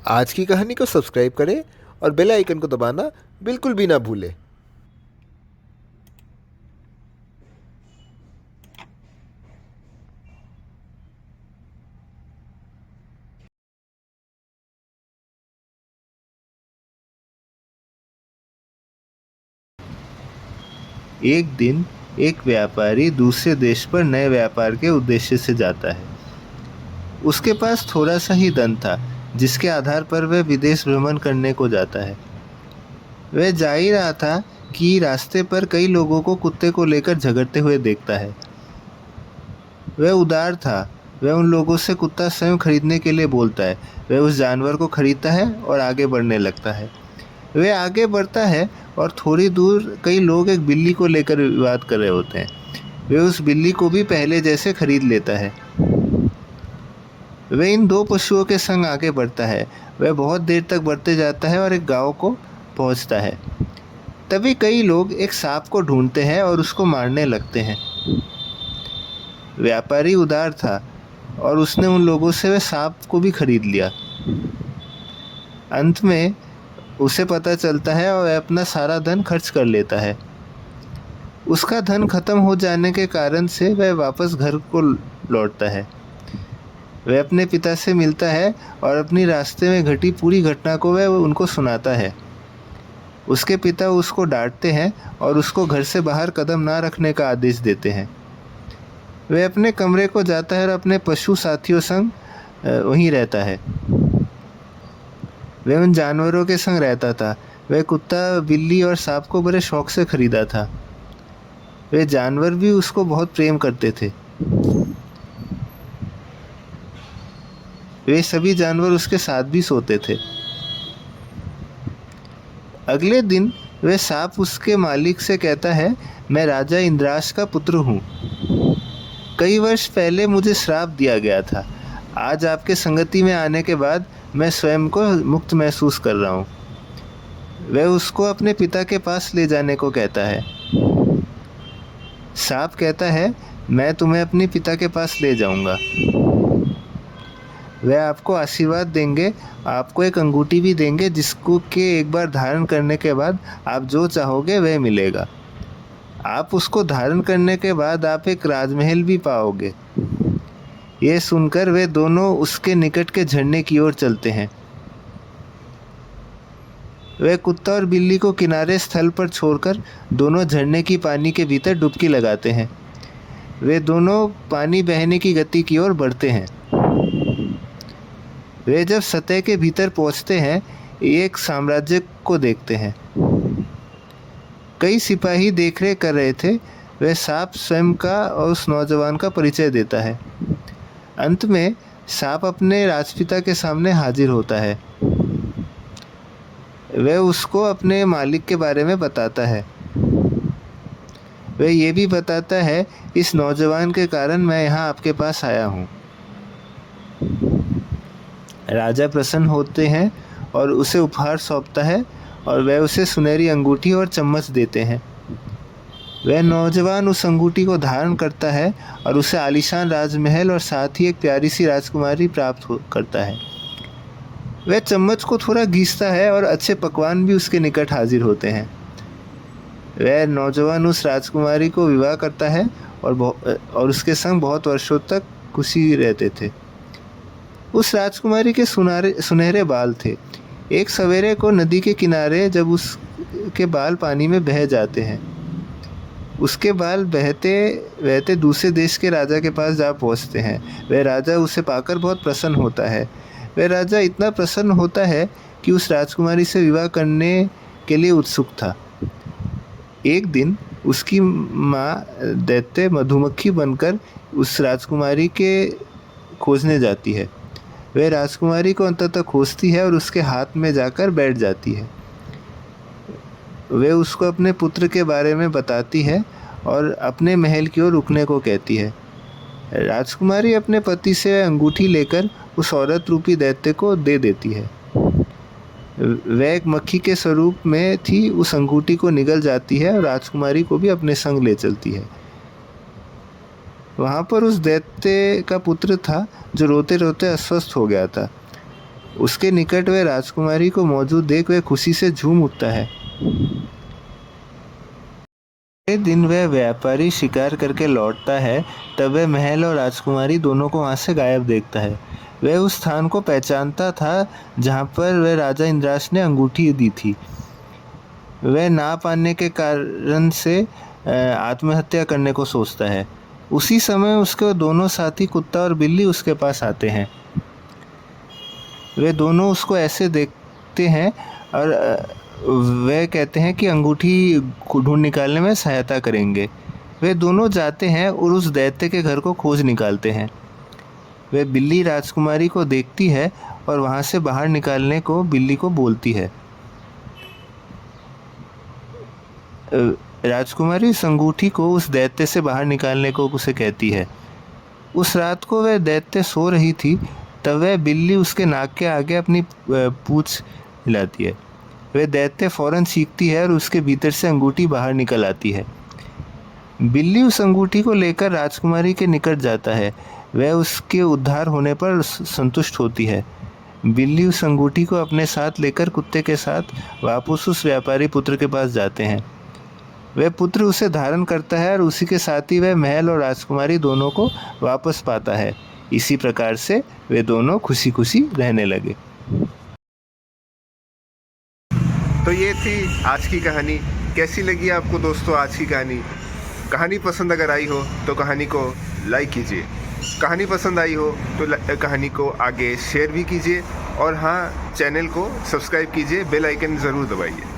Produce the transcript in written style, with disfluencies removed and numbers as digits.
आज की कहानी को सब्सक्राइब करें और बेल आइकन को दबाना बिल्कुल भी ना भूलें। एक दिन एक व्यापारी दूसरे देश पर नए व्यापार के उद्देश्य से जाता है। उसके पास थोड़ा सा ही धन था, जिसके आधार पर वह विदेश भ्रमण करने को जाता है। वह जा ही रहा था कि रास्ते पर कई लोगों को कुत्ते को लेकर झगड़ते हुए देखता है। वह उदार था। वह उन लोगों से कुत्ता स्वयं खरीदने के लिए बोलता है। वह उस जानवर को खरीदता है और आगे बढ़ने लगता है। वह आगे बढ़ता है और थोड़ी दूर कई लोग एक बिल्ली को लेकर विवाद कर रहे होते हैं। वह उस बिल्ली को भी पहले जैसे खरीद लेता है। वह इन दो पशुओं के संग आगे बढ़ता है। वह बहुत देर तक बढ़ते जाता है और एक गांव को पहुंचता है। तभी कई लोग एक सांप को ढूंढते हैं और उसको मारने लगते हैं। व्यापारी उदार था और उसने उन लोगों से वह सांप को भी खरीद लिया। अंत में उसे पता चलता है और वह अपना सारा धन खर्च कर लेता है। उसका धन खत्म हो जाने के कारण से वह वापस घर को लौटता है। वह अपने पिता से मिलता है और अपनी रास्ते में घटी पूरी घटना को वह उनको सुनाता है। उसके पिता उसको डांटते हैं और उसको घर से बाहर कदम ना रखने का आदेश देते हैं। वह अपने कमरे को जाता है और अपने पशु साथियों संग वहीं रहता है। वह उन जानवरों के संग रहता था। वह कुत्ता, बिल्ली और सांप को बड़े शौक से खरीदा था। वे जानवर भी उसको बहुत प्रेम करते थे। वे सभी जानवर उसके साथ भी सोते थे। अगले दिन वह सांप उसके मालिक से कहता है, मैं राजा इंद्राश का पुत्र हूँ। कई वर्ष पहले मुझे श्राप दिया गया था। आज आपके संगति में आने के बाद मैं स्वयं को मुक्त महसूस कर रहा हूँ। वह उसको अपने पिता के पास ले जाने को कहता है। सांप कहता है, मैं तुम्हें अपने पिता के पास ले जाऊंगा। वह आपको आशीर्वाद देंगे, आपको एक अंगूठी भी देंगे जिसको के एक बार धारण करने के बाद आप जो चाहोगे वह मिलेगा। आप उसको धारण करने के बाद आप एक राजमहल भी पाओगे। यह सुनकर वे दोनों उसके निकट के झरने की ओर चलते हैं। वह कुत्ता और बिल्ली को किनारे स्थल पर छोड़कर दोनों झरने की पानी के भीतर डुबकी लगाते हैं। वे दोनों पानी बहने की गति की ओर बढ़ते हैं। वे जब सतह के भीतर पहुंचते हैं, एक साम्राज्य को देखते हैं। कई सिपाही देखरेख कर रहे थे। वह सांप स्वयं का और उस नौजवान का परिचय देता है। अंत में सांप अपने राजपिता के सामने हाजिर होता है। वह उसको अपने मालिक के बारे में बताता है। वह ये भी बताता है, इस नौजवान के कारण मैं यहाँ आपके पास आया हूँ। राजा प्रसन्न होते हैं और उसे उपहार सौंपता है और वह उसे सुनहरी अंगूठी और चम्मच देते हैं। वह नौजवान उस अंगूठी को धारण करता है और उसे आलीशान राजमहल और साथ ही एक प्यारी सी राजकुमारी प्राप्त करता है। वह चम्मच को थोड़ा घीसता है और अच्छे पकवान भी उसके निकट हाजिर होते हैं। वह नौजवान उस राजकुमारी को विवाह करता है और उसके संग बहुत वर्षों तक खुशी रहते थे। उस राजकुमारी के सुनहरे बाल थे। एक सवेरे को नदी के किनारे जब उसके बाल पानी में बह जाते हैं, उसके बाल बहते बहते दूसरे देश के राजा के पास जा पहुंचते हैं। वह राजा उसे पाकर बहुत प्रसन्न होता है। वह राजा इतना प्रसन्न होता है कि उस राजकुमारी से विवाह करने के लिए उत्सुक था। एक दिन उसकी माँ दैत्य मधुमक्खी बनकर उस राजकुमारी के खोजने जाती है। वह राजकुमारी को अंततः खोजती है और उसके हाथ में जाकर बैठ जाती है। वह उसको अपने पुत्र के बारे में बताती है और अपने महल की ओर रुकने को कहती है। राजकुमारी अपने पति से अंगूठी लेकर उस औरत रूपी दैत्य को दे देती है। वह एक मक्खी के स्वरूप में थी, उस अंगूठी को निगल जाती है और राजकुमारी को भी अपने संग ले चलती है। वहाँ पर उस दैत्य का पुत्र था जो रोते रोते अस्वस्थ हो गया था। उसके निकट वह राजकुमारी को मौजूद देख वह खुशी से झूम उठता है। एक दिन वह व्यापारी शिकार करके लौटता है, तब वह महल और राजकुमारी दोनों को वहाँ से गायब देखता है। वह उस स्थान को पहचानता था जहाँ पर वह राजा इंद्राश ने अंगूठी दी थी। वह ना पाने के कारण से आत्महत्या करने को सोचता है। उसी समय उसके दोनों साथी कुत्ता और बिल्ली उसके पास आते हैं। वे दोनों उसको ऐसे देखते हैं और वे कहते हैं कि अंगूठी ढूंढ निकालने में सहायता करेंगे। वे दोनों जाते हैं और उस दैत्य के घर को खोज निकालते हैं। वे बिल्ली राजकुमारी को देखती है और वहाँ से बाहर निकालने को बिल्ली को बोलती है। राजकुमारी उस अंगूठी को उस दैत्य से बाहर निकालने को उसे कहती है। उस रात को वह दैत्य सो रही थी, तब वह बिल्ली उसके नाक के आगे अपनी पूंछ हिलाती है। वह दैत्य फौरन चीखती है और उसके भीतर से अंगूठी बाहर निकल आती है। बिल्ली उस अंगूठी को लेकर राजकुमारी के निकट जाता है। वह उसके उद्धार होने पर संतुष्ट होती है। बिल्ली उस अंगूठी को अपने साथ लेकर कुत्ते के साथ वापस उस व्यापारी पुत्र के पास जाते हैं। वह पुत्र उसे धारण करता है और उसी के साथ ही वह महल और राजकुमारी दोनों को वापस पाता है। इसी प्रकार से वे दोनों खुशी खुशी रहने लगे। तो ये थी आज की कहानी। कैसी लगी आपको दोस्तों आज की कहानी? कहानी पसंद अगर आई हो तो कहानी को लाइक कीजिए। कहानी पसंद आई हो तो कहानी को आगे शेयर भी कीजिए और हाँ, चैनल को सब्सक्राइब कीजिए, बेल आइकन ज़रूर दबाइए।